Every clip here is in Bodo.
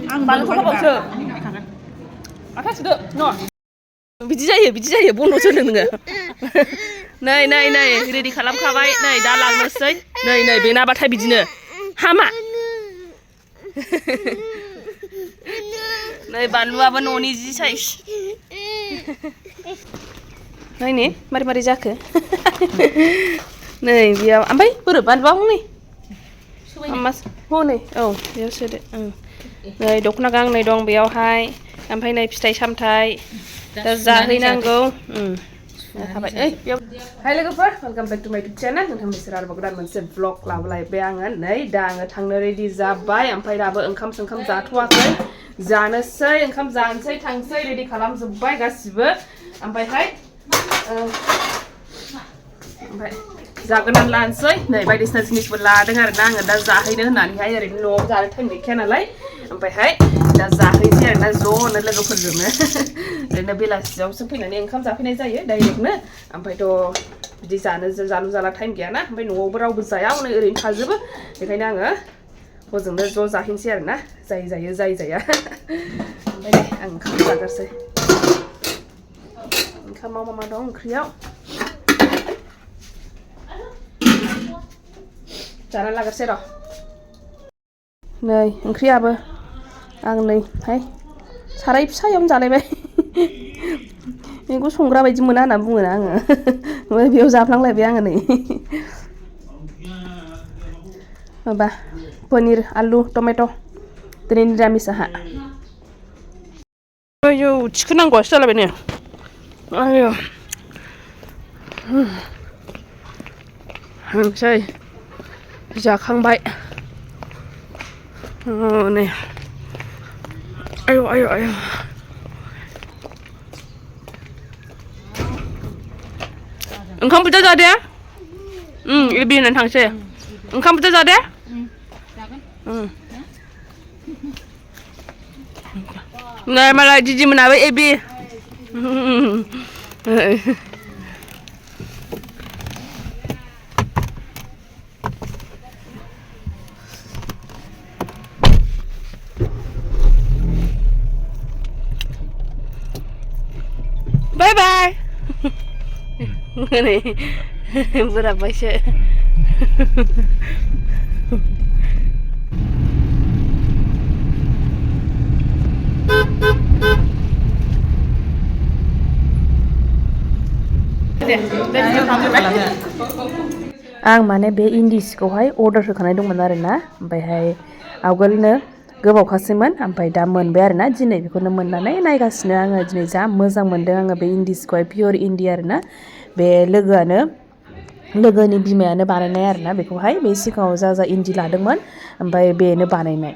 आं बानलुखौ होबावसो आथा सुदो न' बिदि जायो बनल'सो होनदों नोङो नै रेडि खालामखाबाय नै दा लांनोसै नै बे नाबाथाय बिदिनो हामा नै बानलुआबो न'नि जि साइज नायनि मारै जाखो नै बेयाव ओमफ्राय बोरो बानलुआ हनै हनै औ बेयाव सोदो नै दख'ना गांनै दं बेयावहाय ओमफ्राय नै फिथाइ सामथाइ दा जाहैनांगौ हाबाय बेयाव हाय लोगोफोर वेलकाम बेक टु माय इउटुब चेनेल नोंथां बिसोर आरोबाव गोदान मोनसे ब्लग लाबोलायबाय आङो नै दा आङो थांनो रेडि जाबाय ओमफ्राय दाबो ओंखाम जाथ'वाखै जानोसै ओंखाम जानोसै थांसै रेडि खालामजोब्बाय गासिबो ओमफ्राय जागोनानै लानोसै नै बायदिसिना जिनिसबो लादों आरोना आङो दा जाहैनो होननानैहाय ओरैनो न'आव जानो टाइम गैखाया नालाय ओमफ्रायहाय दा जाहैसै आरोना ज'नो लोगोफोरजोंनो ओरैनो बेलासियावसो फैनानै ओंखाम जाफैनाय जायो डाइरेक्टनो ओमफ्रायथ' बिदि जालु जाला टाइम गैयाना ओमफ्राय न'आवबो रावबो जाया हनै ओरैनो थाजोबो बेखायनो आङो हजोंनो ज' जाहैनोसै आरोना जाय जायो जाय जाया ओमफ्राय दे आं ओंखाम जागारसै ओंखामाव मा दं ओंख्रियाव जाना लाग्रोसै र' नै ओंख्रियाबो आं नैहाय साराय फिसायावनो जालायबाय बेखौ संग्रा बायदि मोना होनना बुङोना आङो बेयाव जाफ्लांलायबाय आङो नै माबा पनिर आलु टमेट' दिनै निरामिस आंहा आयौ थिखोनांगौआसो जालायबाय नै आयौ होनसै जाखांबाय नै आयौ ओंखाम बुरजा जादे एबि होननानै थांसै ओंखाम बुरजा जादे नै मालाय दिदि मोनाबो एबि बाय बाय नै बोराबबायसो आं माने बे इन्दि सिखौहाय अर्डार होखानाय दंमोन आरोना ओमफ्रायहाय आवगोलनो गोबावखासैमोन ओमफ्राय दा मोनबाय आरोना दिनै बेखौनो मोननानै नायगासिनो आङो दिनै जा मोजां मोनदों आङो बे इन्दि सिखौहाय पियर इन्दि आरोना बे लोगोनि बिमायानो बानायनाय आरोना बेखौहाय बे सिगाङाव जा इन्दि लादोंमोन ओमफ्राय बेनो बानायनाय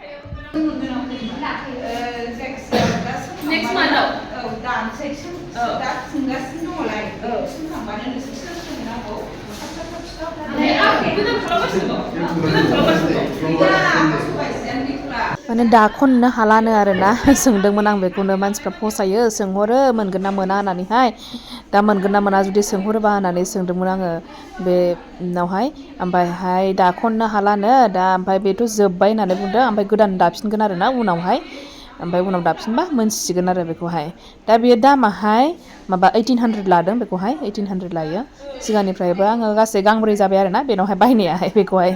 माने दाखननो हालानो आरोना सोंदोंमोन आं बेखौनो मानसिफ्रा फसायो सोंहरो मोनगोन ना मोना होननानैहाय दा मोनगोन ना मोना जुदि सोंहरोबा होननानै सोंदोंमोन आङो बे उनावहाय ओमफ्रायहाय दाखननो हालानो दा ओमफ्राय बेथ' जोब्बाय होननानै बुंदों ओमफ्राय गोदान दाफिनगोन आरोना उनावहाय ओमफ्राय उनाव दाफिनबा मोनसिगोन आरो बेखौहाय दा बेयो दामाहाय माबा 1800 लादों बेखौहाय 1800 लायो सिगांनिफ्रायबो आङो गासै गांब्रै जाबाय आरोना बेनावहाय बायनायाहाय बेखौहाय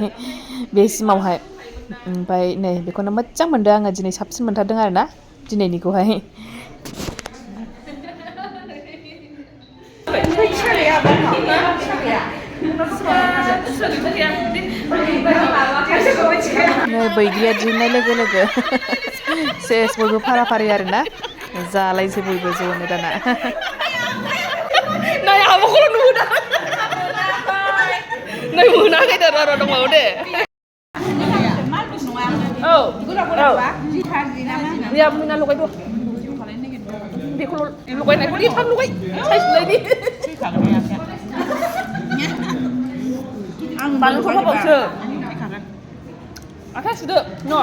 बे सिमावहाय ओमफ्राय नै बेखौनो मोजां मोनदों आङो दिनै साबसिन मोनथारदों आरोना दिनैनिखौहाय नै बैग्रिया दिहुननाय लोगो लोगो सेस बयबो फारा फारि आरोना जालायसै बयबो ज'नो दाना नै आब'खौल' नुहरदों नै मोनाखै दा र' दंबावो दे औ गैया मैना लगायद' बेखौ लगायनायखौ एफा लगाय साइजलायनि आं बानलुखौ होबावसो आथा सुदो न'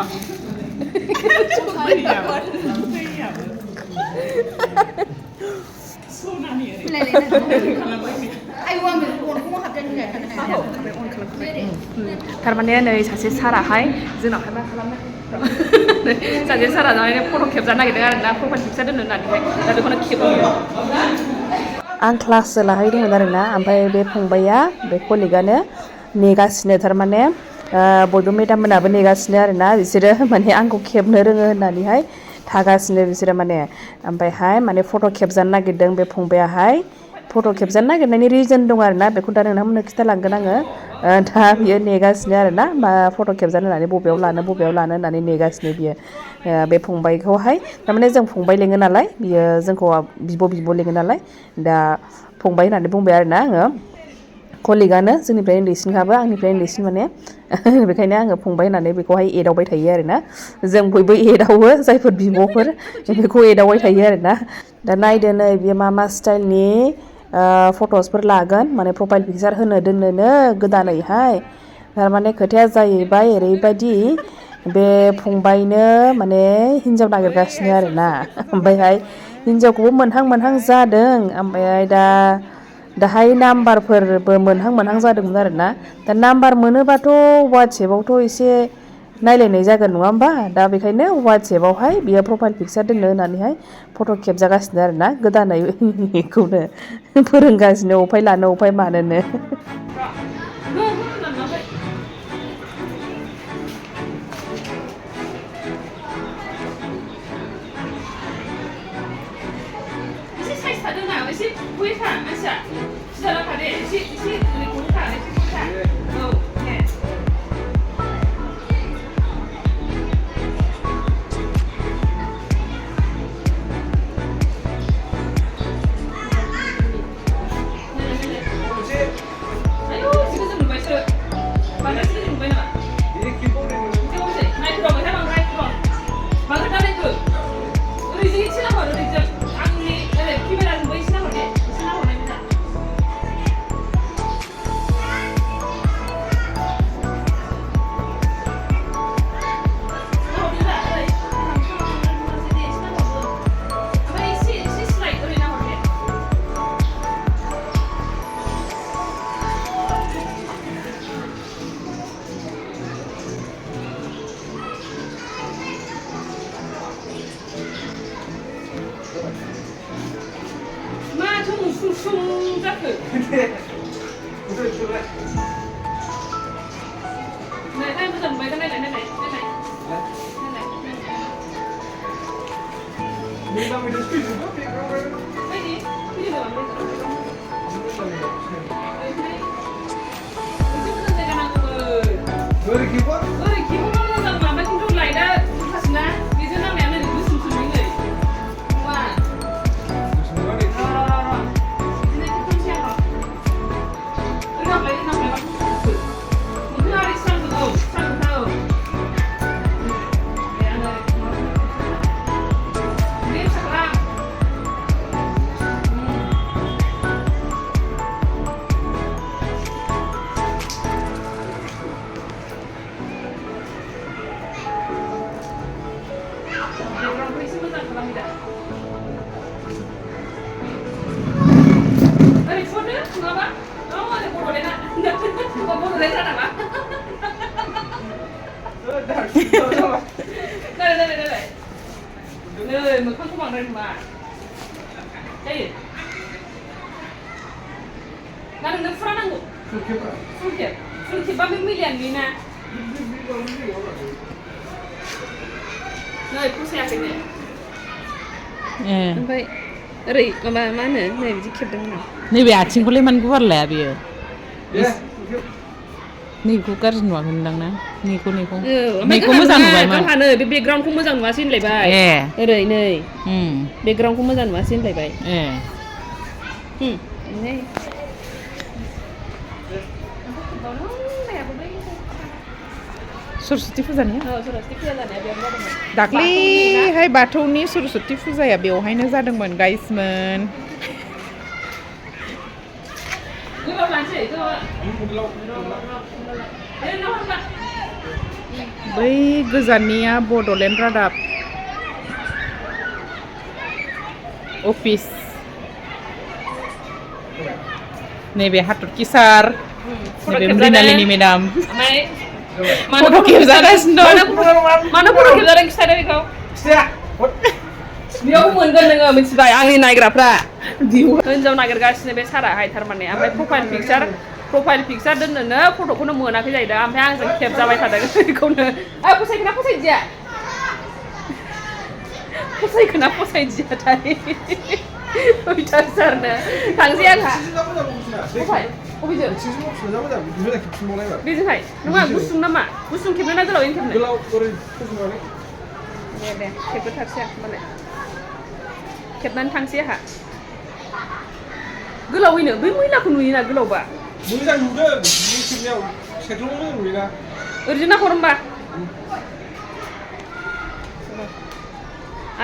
थारमाने नै सासे साराहाय जोंनावहाय मा खालामनो सासे सारा माने फट' खेबजानो नागिरदों आरोना प्रफाइल पिकचार दोननो होननानैहाय दा बेखौनो खेबो आं क्लाससो लाहैदोंमोन आरोना ओमफ्राय बे फंबाया बे कलिगानो नेगासिनो थारमाने बयबो मेडाम मोनाबो नेगासिनो आरोना बिसोरो माने आंखौ खेबनो रोङो होननानैहाय थागासिनो बिसोरो माने ओमफ्रायहाय माने फट' खेबजानो नागिरदों बे फंबायाहाय फट' खेबजानो नागिरनायनि रिजन दं आरोना बेखौ दा नोंथांमोननो खिथालांगोन आङो दा बियो नेगासिनो आरोना मा फट' खेबजानो होननानै बबेयाव लानो होननानै नेगासिनो बियो बे फंबायखौहाय थारमाने जों फंबाय लेङो नालाय बियो जोंखौ बिब' लेङो नालाय दा फंबाय होननानै बुंबाय आरोना आङो कलिगानो जोंनिफ्राय उन्दैसिनखाबो आंनिफ्राय उन्दैसिन माने बेखायनो आङो फंबाय होननानै बेखौहाय एदावबाय थायो आरोना जों बयबो एदावो जायफोर बिब'फोर बेखौ एदावबाय थायो आरोना दा नायदो नै बियो मा स्टाइलनि फट'सफोर लागोन माने प्रफाइल पिकचार होनो दोननोनो गोदानैहाय थारमाने खोथाया जाहैबाय ओरैबायदि बे फंबायनो माने हिन्जाव नागिरगासिनो आरोना ओमफ्रायहाय हिन्जावखौबो मोनहां जादों ओमफ्राय दाहाय नाम्बारफोरबो मोनहां जादोंमोन आरोना दा नाम्बार मोनोबाथ' वाट्सएपआवथ' एसे नायलायनाय जागोन नङा होमबा दा बेखायनो वाट्सएपआवहाय बियो प्रफाइल पिकचार दोननो होननानैहाय फट' खेबजागासिनो आरोना गोदानै बेखौनो फोरोंगासिनो अफाय लानो अफाय मानोनो ओमफ्राय ओरै मा होनो नै बिदि खेबदोंमोन आं नैबे आथिंखौलाय मानो गुवार लाया बेयो नैखौ गाज्रि नुवाखैमोनदां ना नैखौ मोजां नुबायमोन गावहानो बे बेकग्राउन्डखौ मोजां नुवासै होनलायबाय ओरै नै बेकग्राउन्डखौ मोजां नुवासै होनलायबाय सरस्वती फुजानिया दाख्लैहाय बाथौनि सरस्वती फुजाया बेवहायनो जादोंमोन गाइसमोन बै गोजाननिया बड'लेण्ड रादाब अफिस नैबे हाथरखि सार Mrinalini madam. Mana Foto खेबजागासिनो दं. Mana foto खेबजादों खिथादो बेखौ. बेयाव मोनगोन नोङो मिथिबाय आंनि नायग्राफ्रा हिनजाव नागिरगासिनो बे साराहाय थारमाने ओमफ्राय प्रफाइल पिकचार दोननोनो फट'खौनो मोनाखै जाहैदों ओमफ्राय आंजों खेबजाबाय थादों बेखौनो फसायखोना फसायदिया फसायदियाथाय अयथासारनो थांसै आंहा बेजोंहाय नङा गुसुं नामा गुसुं खेबनो ना गोलावैनो खेबनो दे खेबनो थांसै आं होनबालाय खेबनानै थांसै आंहा गोलावैनो बै मैलाखौ नुयोना गोलावबा मोजां नुदों बे खेबनायाव सेख्ल'नो नुयोना ओरैनो हर होमबा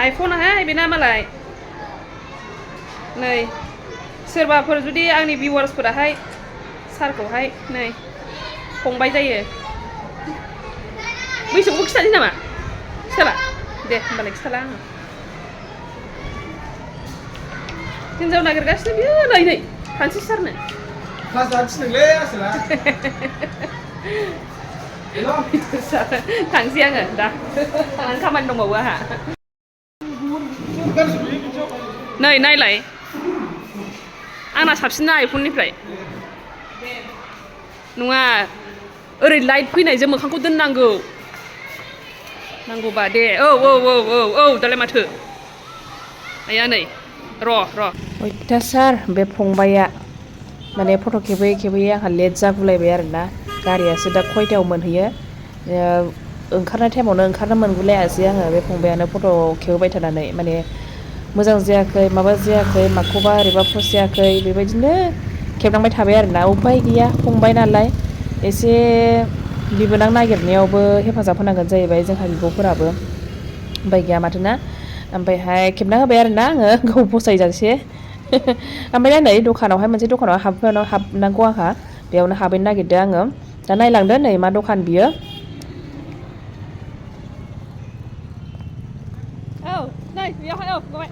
आइफनाहाय बेना मालाय नै सोरबाफोर जुदि आंनि भिउवार्सफोराहाय सारखौहाय नै फंबाय जायो बैसोखौ खिथासै नामा खिथाला दे होमबालाय खिथाला आङो हिनजाव नागिरगासिनो बियो नै थांसै सारनो क्लास लानो थिनदोंलै आसोला थांसै आङो दा थांनानै खामानि दंबावो आंहा नै नायलाय आंना साबसिन आइफननिफ्राय नङा ओरै लाइट फैनायजों मोखांखौ दोननांगौ नांगौबा दे औ दालाय माथो आया नै र' अयथासार बे फंबाया माने फट' खेबै आंहा लेट जागुलायबाय आरोना गारियासो दा खयथायाव मोनहैयो ओंखारनाय टाइमावनो ओंखारनो मोनगुलायासै आङो बे फंबायानो फट' खेबोबाय थानानै माने मोजां जायाखै माबा जायाखै माखौबा ओरैबा पस्ट जायाखै बेबायदिनो खेबलांबाय थाबाय आरोना उपाय गैया फंबाय नालाय एसे बिबोनां नागिरनायावबो हेफाजाब होनांगोन जाहैबाय जोंहा बिब'फोराबो उपाय गैया माथोना ओमफ्रायहाय खेबना होबाय आरोना आङो गाव फसायजासे ओमफ्राय नै दखानावहाय मोनसे दखानाव हाबनांगौ आंहा बेयावनो हाबैनो नागिरदों आङो दा नायलांदो नै मा दखान बियो नै बेयावहाय गबाय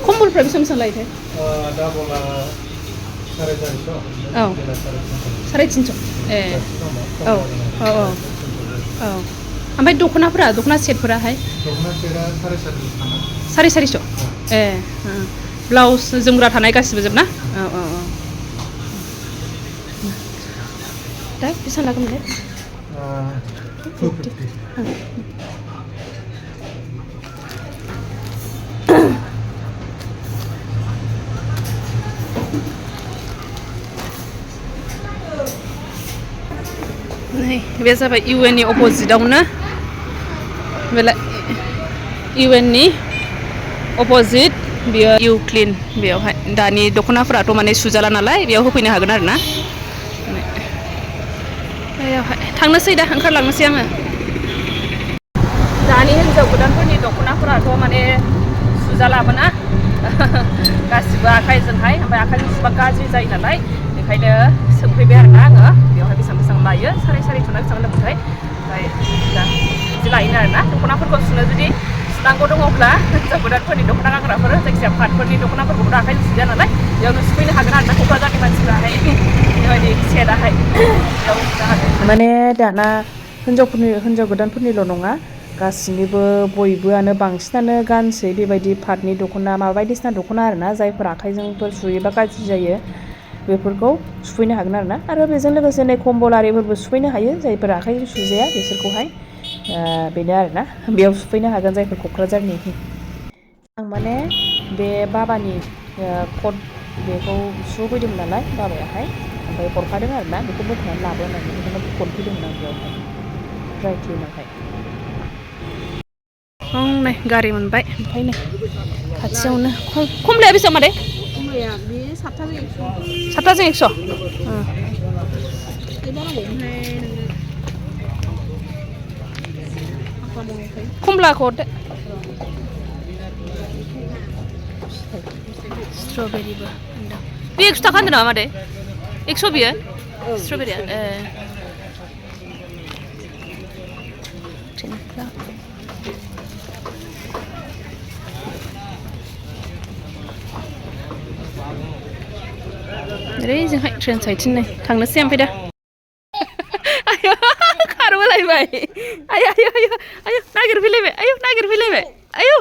कम्बलफ्रा बेसेबां लायोथाय डाबला 450 औ 350 ए औ ओमफ्राय दख'ना सेटफोराहाय दख'ना सेटआ 450 ए ब्लाउस जोमग्रा थानाय गासिबो जोब ना औ दा बेसेबां लागोनलाय 250 बे जाबाय इउएननि अपोजिटआवनो इउएननि अपोजिट बियो इउ क्लिन बेयावहाय दानि दख'नाफोराथ' माने सुजाला नालाय बेयाव होफैनो हागोन आरो ना बेयावहाय थांनोसै दा ओंखारलांनोसै आङो दानि हिनजाव गोदानफोरनि दख'नाफोराथ' माने सुजालाबो ना गासिबो आखाइजोंहाय ओमफ्राय आखाइजों सुबा गाज्रि जायो नालाय बेखायनो सोंफैबाय आरोना आङो बेवहाय बेसेबां लायो 450 ना बेसेबां लोगोथाय ओमफ्राय दा बिदि लायोनो आरोना दख'नाफोरखौ सुनो जुदि सुनांगौ दङब्ला हिनजाव गोदानफोरनि दख'ना गानग्राफोर जायखिजाया पाटफोरनि दख'नाफोरखौथ' आखाइजों सुजाया नालाय बेयावनो सुफैनो हागोन आरोना क'क्राझारनि मानसिफ्राहाय बेबायदि सेटाहाय माने दाना हिनजाव गोदानफोरनिल' नङा गासिनिबो बयबोआनो बांसिनानो गानसै बेबायदि पाटनि दख'ना माबा बायदिसिना दख'ना आरोना जायफोर आखाइजोंफोर सुयोबा गाज्रि जायो बेफोरखौ सुफैनो हागोन आरो बेजों लोगोसे नै कम्बल आरिफोरबो सुफैनो हायो जायफोर आखाइजों सुजाया बिसोरखौहाय बेनो आरोना बेयाव सुफैनो हागोन जायफोर क'क्राझारनि आं माने बे बाबानि कट बेखौ सुहोफैदोंमोन नालाय बाबायाहाय ओमफ्राय हरखादों आरोना बेखौ बोखानानै लाबो होननानै बेखौनो खनफैदोंमोन आं बेयावहाय ड्राइ क्लिनावहाय नै गारि मोनबाय ओमफ्राय नै खाथियावनो खमलाया बेसेबां मादै खमलाया बे 7थाजों 100 7थाजों 100 खमलाखौ हरदो स्ट्रबेरिबो बे 100 थाखा होनदों नामा मादै 100 बियो स्ट्रबेरिया ट्रेनफ्रा ओरै जोंहाय ट्रेन साइडथिं नै थांनोसै ओमफ्राय दा आयौ खारबोलायबाय आयौ आयौ आयौ आयौ नागिरफैलायबाय आयौ नागिरफैलायबाय आयौ